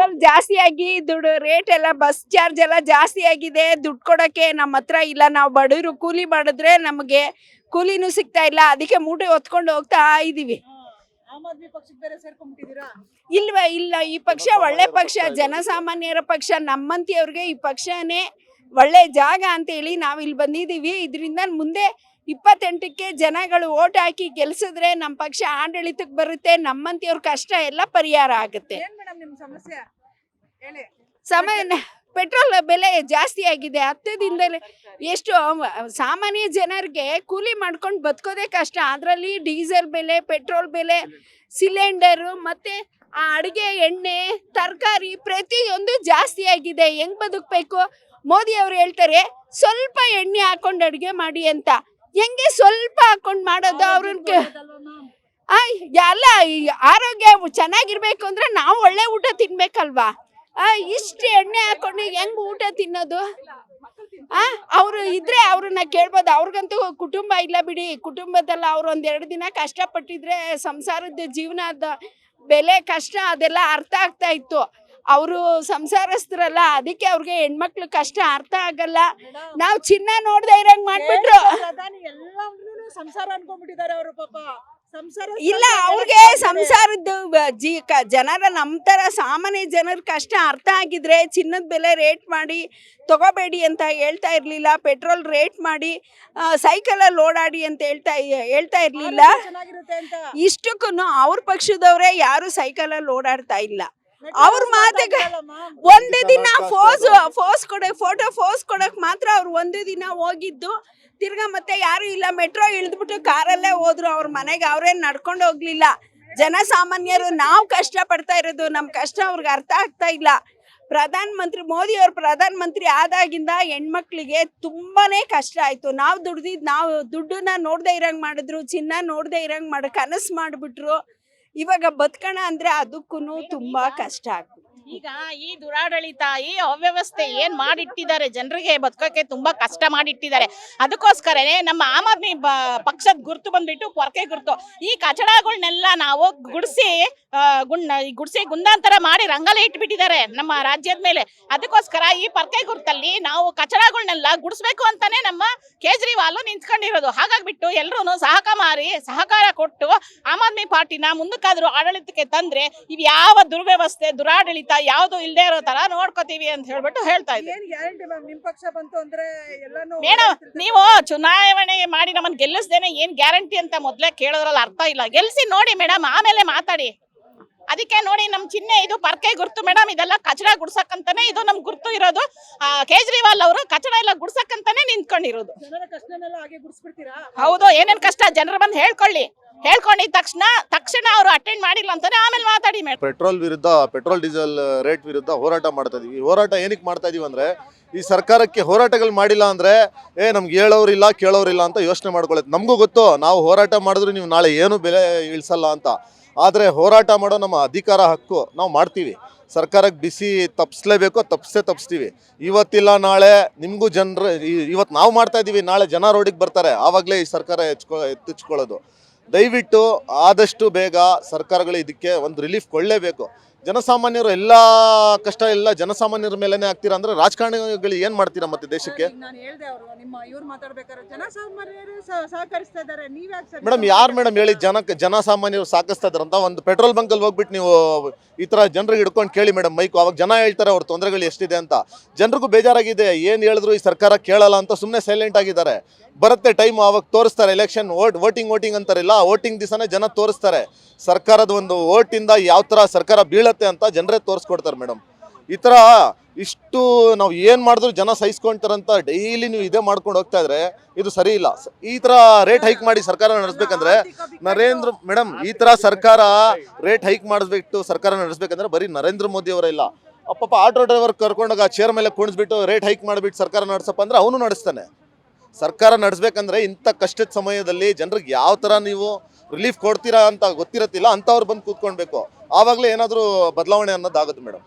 Petrol ಜಾಸ್ತಿ ಆಗಿ ದುಡ್ಡು ರೇಟ್ ಎಲ್ಲ ಬಸ್ ಚಾರ್ಜ್ ಎಲ್ಲ ಜಾಸ್ತಿ ಆಗಿದೆ. ದುಡ್ಡು ಕೊಡೋಕ್ಕೆ ನಮ್ಮ ಹತ್ರ ಇಲ್ಲ. ನಾವು ಬಡವರು ಕೂಲಿ ಮಾಡಿದ್ರೆ ನಮಗೆ ಕೂಲಿನೂ ಸಿಗ್ತಾ ಇಲ್ಲ. ಅದಕ್ಕೆ ಮೂಟೆ ಹೊತ್ಕೊಂಡು ಹೋಗ್ತಾ ಇದೀವಿ. ಆಮ್ ಆದ್ಮಿ ಪಕ್ಷಕ್ಕೆ ಬೇರೆ ಸೇರ್ಕೊಂಡ್ಬಿಟ್ಟಿದ್ದೀರಾ? ಇಲ್ವೇ ಇಲ್ಲ, ಈ ಪಕ್ಷ ಒಳ್ಳೆ ಪಕ್ಷ, ಜನಸಾಮಾನ್ಯರ ಪಕ್ಷ. ನಮ್ಮಂತಿಯವ್ರಿಗೆ ಈ ಪಕ್ಷನೇ ಒಳ್ಳೆ ಜಾಗ ಅಂತ ಹೇಳಿ ನಾವು ಇಲ್ಲಿ ಬಂದಿದ್ದೀವಿ. ಇದರಿಂದ ಮುಂದೆ 28ಕ್ಕೆ ಜನಗಳು ಓಟ್ ಹಾಕಿ ಗೆಲ್ಸಿದ್ರೆ ನಮ್ಮ ಪಕ್ಷ ಆಡಳಿತಕ್ಕೆ ಬರುತ್ತೆ. ನಮ್ಮಂತಿಯವ್ರ ಕಷ್ಟ ಎಲ್ಲ ಪರಿಹಾರ ಆಗುತ್ತೆ. ಏನ್ ಮೇಡಮ್ ನಿಮ್ ಸಮಸ್ಯೆ ಹೇಳಿ. ಪೆಟ್ರೋಲ್ ಬೆಲೆ ಜಾಸ್ತಿ ಆಗಿದೆ. 10 ದಿನದಲ್ಲಿ ಎಷ್ಟು ಸಾಮಾನ್ಯ ಜನರಿಗೆ ಕೂಲಿ ಮಾಡ್ಕೊಂಡು ಬದುಕೋದೇ ಕಷ್ಟ. ಅದರಲ್ಲಿ ಡೀಸೆಲ್ ಬೆಲೆ, ಪೆಟ್ರೋಲ್ ಬೆಲೆ, ಸಿಲಿಂಡರು ಮತ್ತೆ ಅಡುಗೆ ಎಣ್ಣೆ, ತರಕಾರಿ ಪ್ರತಿಯೊಂದು ಜಾಸ್ತಿ ಆಗಿದೆ. ಹೆಂಗ್ ಬದುಕಬೇಕು? ಮೋದಿ ಅವರು ಹೇಳ್ತಾರೆ ಸ್ವಲ್ಪ ಎಣ್ಣೆ ಹಾಕೊಂಡು ಅಡುಗೆ ಮಾಡಿ ಅಂತ. ಹೆಂಗೆ ಸ್ವಲ್ಪ ಹಾಕೊಂಡು ಮಾಡೋದು? ಅವ್ರನ್ನ ಎಲ್ಲ ಆರೋಗ್ಯ ಚೆನ್ನಾಗಿರ್ಬೇಕು ಅಂದ್ರೆ ನಾವು ಒಳ್ಳೆ ಊಟ ತಿನ್ಬೇಕಲ್ವಾ? ಇಷ್ಟು ಎಣ್ಣೆ ಹಾಕೊಂಡು ಹೆಂಗ್ ಊಟ ತಿನ್ನೋದು? ಅವರು ಇದ್ರೆ ಅವ್ರನ್ನ ಕೇಳ್ಬೋದು. ಅವ್ರಿಗಂತೂ ಕುಟುಂಬ ಇಲ್ಲ ಬಿಡಿ. ಕುಟುಂಬದಲ್ಲ ಅವ್ರು 1-2 ದಿನ ಕಷ್ಟಪಟ್ಟಿದ್ರೆ ಸಂಸಾರದ ಜೀವನದ ಬೆಲೆ ಕಷ್ಟ ಅದೆಲ್ಲ ಅರ್ಥ ಆಗ್ತಾ ಇತ್ತು. ಅವರು ಸಂಸಾರಸ್ಥರಲ್ಲ, ಅದಕ್ಕೆ ಅವ್ರಿಗೆ ಹೆಣ್ಮಕ್ಳು ಕಷ್ಟ ಅರ್ಥ ಆಗಲ್ಲ. ನಾವು ಚಿನ್ನ ನೋಡ್ದೆ ಇರಂಗ್ ಮಾಡ್ಬಿಟ್ರು. ಪ್ರಧಾನಿ ಎಲ್ಲಾನು ಸಂಸಾರ ಅನ್ಕೊಂಡ್ಬಿಟ್ಟಿದ್ದಾರೆ ಅವರು. ಪಾಪ ಸಂಸಾರ ಇಲ್ಲ, ಅವ್ರಿಗೆ ಸಂಸಾರದ ಜನರ ನಮ್ಮ ಥರ ಸಾಮಾನ್ಯ ಜನರ ಕಷ್ಟ ಅರ್ಥ ಆಗಿದ್ರೆ ಚಿನ್ನದ ಬೆಲೆ ರೇಟ್ ಮಾಡಿ ತಗೋಬೇಡಿ ಅಂತ ಹೇಳ್ತಾ ಇರಲಿಲ್ಲ. ಪೆಟ್ರೋಲ್ ರೇಟ್ ಮಾಡಿ ಸೈಕಲಲ್ಲಿ ಓಡಾಡಿ ಅಂತ ಹೇಳ್ತಾ ಇರಲಿಲ್ಲ. ಚೆನ್ನಾಗಿರುತ್ತೆ ಅಂತ. ಇಷ್ಟಕ್ಕೂ ಅವ್ರ ಪಕ್ಷದವರೇ ಯಾರು ಸೈಕಲಲ್ಲಿ ಓಡಾಡ್ತಾ ಇಲ್ಲ. ಅವ್ರ ಮಾತಿಗೆ ಒಂದೇ ದಿನ ಫೋಟೋ ಕೊಡಕ್ ಮಾತ್ರ ಅವ್ರು ಒಂದೇ ದಿನ ಹೋಗಿದ್ದು. ತಿರ್ಗಾ ಮತ್ತೆ ಯಾರು ಇಲ್ಲ. ಮೆಟ್ರೋ ಇಳಿದ್ಬಿಟ್ಟು ಕಾರಲ್ಲೇ ಹೋದ್ರು. ಅವ್ರ ಮನೆಗೆ ಅವ್ರೇನ್ ನಡ್ಕೊಂಡು ಹೋಗ್ಲಿಲ್ಲ. ಜನಸಾಮಾನ್ಯರು ನಾವು ಕಷ್ಟ ಪಡ್ತಾ ಇರೋದು, ನಮ್ ಕಷ್ಟ ಅವ್ರಿಗೆ ಅರ್ಥ ಆಗ್ತಾ ಇಲ್ಲ. ಮೋದಿ ಅವ್ರ ಪ್ರಧಾನ ಮಂತ್ರಿ ಆದಾಗಿಂದ ಹೆಣ್ಮಕ್ಳಿಗೆ ತುಂಬಾನೇ ಕಷ್ಟ ಆಯ್ತು. ನಾವು ದುಡ್ಡನ್ನ ನೋಡ್ದೆ ಇರಂಗ್ ಮಾಡಿದ್ರು, ಚಿನ್ನ ನೋಡ್ದೆ ಇರಂಗ್ ಕನಸು ಮಾಡ್ಬಿಟ್ರು. ಇವಾಗ ಬದುಕೋಣ ಅಂದ್ರೆ ಅದಕ್ಕೂ ತುಂಬಾ ಕಷ್ಟ ಆಗ್ತದೆ. ಈಗ ಈ ದುರಾಡಳಿತ, ಈ ಅವ್ಯವಸ್ಥೆ ಏನ್ ಮಾಡಿಟ್ಟಿದ್ದಾರೆ, ಜನರಿಗೆ ಬದುಕೋಕೆ ತುಂಬಾ ಕಷ್ಟ ಮಾಡಿಟ್ಟಿದ್ದಾರೆ. ಅದಕ್ಕೋಸ್ಕರನೇ ನಮ್ಮ ಆಮ್ ಆದ್ಮಿ ಪಕ್ಷದ ಗುರ್ತು ಬಂದ್ಬಿಟ್ಟು ಪೊರ್ಕೆ ಗುರ್ತು. ಈ ಕಚಡಗಳನ್ನೆಲ್ಲ ನಾವು ಗುಡಿಸಿ ಗುಂಡಾಂತರ ಮಾಡಿ ರಂಗೋಲಿ ಇಟ್ಬಿಟ್ಟಿದ್ದಾರೆ ನಮ್ಮ ರಾಜ್ಯದ ಮೇಲೆ. ಅದಕ್ಕೋಸ್ಕರ ಈ ಪೊರ್ಕೆ ಗುರ್ತಲ್ಲಿ ನಾವು ಕಚಡಗಳನ್ನೆಲ್ಲ ಗುಡಿಸ್ಬೇಕು ಅಂತಾನೆ ನಮ್ಮ ಕೇಜ್ರಿವಾಲ್ ನಿಂತ್ಕೊಂಡಿರೋದು. ಹಾಗಾಗ್ಬಿಟ್ಟು ಎಲ್ರು ಸಹಕಾರ ಕೊಟ್ಟು ಆಮ್ ಆದ್ಮಿ ಪಾರ್ಟಿನ ಮುಂದಕ್ಕಾದ್ರೂ ಆಡಳಿತಕ್ಕೆ ತಂದ್ರೆ ಇವ್ ಯಾವ ದುರ್ವ್ಯವಸ್ಥೆ, ದುರಾಡಳಿತ ಯಾವ್ದು ಇಲ್ಲದೆ ಇರೋ ತರ ನೋಡ್ಕೋತೀವಿ ಅಂತ ಹೇಳ್ಬಿಟ್ಟು ಹೇಳ್ತಾ ಇದ್ದೀವಿ. ಏನ್ ಗ್ಯಾರಂಟಿ ಮ್ಯಾಮ್? ನಿಮ್ ಪಕ್ಷ ಬಂತು ಅಂದ್ರೆ ಎಲ್ಲಾನು ಮೇಡಮ್, ನೀವು ಚುನಾವಣೆ ಮಾಡಿ ನಮ್ಮನ್ನ ಗೆಲ್ಲಿಸ್ದೇನೆ ಏನ್ ಗ್ಯಾರಂಟಿ ಅಂತ ಮೊದ್ಲೇ ಕೇಳೋದ್ರಲ್ಲಿ ಅರ್ಥ ಇಲ್ಲ. ಗೆಲ್ಸಿ ನೋಡಿ ಮೇಡಮ್, ಆಮೇಲೆ ಮಾತಾಡಿ. ಅದಕ್ಕೆ ನೋಡಿ ನಮ್ ಚಿಹ್ನೆ ಇದು ಪರ್ಕೆ ಗುರ್ತು ಮೇಡಮ್. ಇದೆಲ್ಲ ಕಚಡ ಗುಡ್ಸಕ್ಕಂತಾನೆ ಇದು ನಮ್ ಗುರ್ತು ಇರೋದು. ಕೇಜ್ರಿವಾಲ್ ಅವರು ಕಚಡ ಎಲ್ಲ ಗುಡ್ಸಕ್ಕಂತಾನೆ ನಿಂತ್ಕೊಂಡಿರೋದು. ಜನರ ಕಷ್ಟನೆಲ್ಲ ಹಾಗೆ ಗುಡಿಸ್ಬಿಡ್ತೀರಾ? ಹೌದು, ಏನೇನ್ ಕಷ್ಟ ಜನರು ಬಂದು ಹೇಳ್ಕೊಂಡಿದ ತಕ್ಷಣ ಅವರು ಅಟೆಂಡ್ ಮಾಡಿಲ್ಲ ಅಂತಾನೆ ಆಮೇಲೆ ಮಾತಾಡಿ ಮೇಡಮ್. ಪೆಟ್ರೋಲ್ ಡೀಸೆಲ್ ರೇಟ್ ವಿರುದ್ಧ ಹೋರಾಟ ಮಾಡ್ತಾ ಇದೀವಿ. ಹೋರಾಟ ಏನಕ್ಕೆ ಮಾಡ್ತಾ ಇದೀವಿ ಅಂದ್ರೆ, ಈ ಸರ್ಕಾರಕ್ಕೆ ಹೋರಾಟಗಳು ಮಾಡಿಲ್ಲ ಅಂದ್ರೆ ನಮ್ಗೆ ಹೇಳೋರಿಲ್ಲ ಕೇಳೋರಿಲ್ಲ ಅಂತ ಯೋಚನೆ ಮಾಡ್ಕೊಳ್ಳುತ್ತೆ. ನಮಗೂ ಗೊತ್ತು ನಾವು ಹೋರಾಟ ಮಾಡಿದ್ರು ನೀವು ನಾಳೆ ಏನು ಬೆಲೆ ಇಳಿಸಲ್ಲ ಅಂತ. ಆದರೆ ಹೋರಾಟ ಮಾಡೋ ನಮ್ಮ ಅಧಿಕಾರ, ಹಕ್ಕು, ನಾವು ಮಾಡ್ತೀವಿ. ಸರ್ಕಾರಕ್ಕೆ ಬಿಸಿ ತಪ್ಪಿಸ್ಲೇಬೇಕು, ತಪ್ಪಿಸ್ತೀವಿ. ಇವತ್ತಿಲ್ಲ ನಾಳೆ ನಿಮಗೂ ಜನರು, ಇವತ್ತು ನಾವು ಮಾಡ್ತಾ ಇದ್ದೀವಿ, ನಾಳೆ ಜನ ರೋಡಿಗೆ ಬರ್ತಾರೆ, ಆವಾಗಲೇ ಈ ಸರ್ಕಾರ ಎತ್ತಿಚ್ಕೊಳ್ಳೋದು. ದಯವಿಟ್ಟು ಆದಷ್ಟು ಬೇಗ ಸರ್ಕಾರಗಳು ಇದಕ್ಕೆ ಒಂದು ರಿಲೀಫ್ ಕೊಡಲೇಬೇಕು. ಜನಸಾಮಾನ್ಯರು ಎಲ್ಲ ಕಷ್ಟ ಎಲ್ಲ ಜನಸಾಮಾನ್ಯರ ಮೇಲೇನೆ ಆಗ್ತೀರಾ ಅಂದ್ರೆ ರಾಜಕಾರಣಿಗಳು ಏನು ಮಾಡ್ತೀರಾ ಮತ್ತೆ ದೇಶಕ್ಕೆ? ನಾನು ಹೇಳ್ದೆ ಅವರು ನಿಮ್ಮ ಇವ್ರು ಮಾತಾಡ್ಬೇಕಾದ್ರೆ ಜನಸಾಮಾನ್ಯರು ಸಹಕರಿಸ್ತಾ ಇದ್ದಾರೆ. ಮೇಡಮ್, ಯಾರು ಮೇಡಮ್ ಹೇಳಿ ಜನಸಾಮಾನ್ಯರು ಸಾಕಿಸ್ತಾ ಇದಾರಂತ? ಒಂದು ಪೆಟ್ರೋಲ್ ಬಂಕಲ್ಲಿ ಹೋಗ್ಬಿಟ್ಟು ನೀವು ಈ ಥರ ಜನರಿಗೆ ಹಿಡ್ಕೊಂಡು ಕೇಳಿ ಮೇಡಮ್ ಮೈಕು. ಅವಾಗ ಜನ ಹೇಳ್ತಾರೆ ಅವ್ರ ತೊಂದರೆಗಳು ಎಷ್ಟಿದೆ ಅಂತ. ಜನರಿಗೂ ಬೇಜಾರಾಗಿದೆ. ಏನು ಹೇಳಿದ್ರು ಈ ಸರ್ಕಾರ ಕೇಳಲ್ಲ ಅಂತ ಸುಮ್ಮನೆ ಸೈಲೆಂಟ್ ಆಗಿದ್ದಾರೆ. ಬರುತ್ತೆ ಟೈಮ್, ಅವಾಗ ತೋರಿಸ್ತಾರೆ. ಎಲೆಕ್ಷನ್ ವೋಟಿಂಗ್ ಅಂತಾರಿಲ್ಲ, ವೋಟಿಂಗ್ ದಿವಸನೇ ಜನ ತೋರಿಸ್ತಾರೆ ಸರ್ಕಾರದ ಒಂದು ವೋಟಿಂದ ಯಾವ ಥರ ಸರ್ಕಾರ ಬೀಳತ್ತೆ ಅಂತ ಜನರೇ ತೋರಿಸ್ಕೊಡ್ತಾರೆ ಮೇಡಮ್. ಈ ಥರ ಇಷ್ಟು ನಾವು ಏನು ಮಾಡಿದ್ರು ಜನ ಸಹಿಸ್ಕೊಳ್ತಾರಂತ ಡೈಲಿ ನೀವು ಇದೇ ಮಾಡ್ಕೊಂಡು ಹೋಗ್ತಾ ಇದ್ರೆ ಇದು ಸರಿ ಇಲ್ಲ. ಈ ಥರ ರೇಟ್ ಹೈಕ್ ಮಾಡಿ ಸರ್ಕಾರ ನಡೆಸ್ಬೇಕಂದ್ರೆ ಮೇಡಮ್, ಈ ಥರ ಸರ್ಕಾರ ರೇಟ್ ಹೈಕ್ ಮಾಡಿಸ್ಬಿಟ್ಟು ಸರ್ಕಾರ ನಡೆಸ್ಬೇಕಂದ್ರೆ ಬರೀ ನರೇಂದ್ರ ಮೋದಿ ಅವರೇ ಇಲ್ಲ. ಪಾಪ ಆಟೋ ಡ್ರೈವರ್ ಕರ್ಕೊಂಡಾಗ ಚೇರ್ ಮೇಲೆ ಕುಣಿಸ್ಬಿಟ್ಟು ರೇಟ್ ಹೈಕ್ ಮಾಡಿಬಿಟ್ಟು ಸರ್ಕಾರ ನಡೆಸಪ್ಪ ಅಂದ್ರೆ ಅವನು ನಡೆಸ್ತಾನೆ. ಸರ್ಕಾರ ನಡೆಸ್ಬೇಕಂದ್ರೆ ಇಂಥ ಕಷ್ಟದ ಸಮಯದಲ್ಲಿ ಜನರಿಗೆ ಯಾವ ಥರ ನೀವು ರಿಲೀಫ್ ಕೊಡ್ತೀರಾ ಅಂತ ಗೊತ್ತಿರತ್ತಿಲ್ಲ. ಅಂಥವ್ರು ಬಂದು ಕೂತ್ಕೊಳ್ಬೇಕು. ಆವಾಗಲೇ ಏನಾದರೂ ಬದಲಾವಣೆ ಅನ್ನೋದಾಗುತ್ತೆ ಮೇಡಮ್.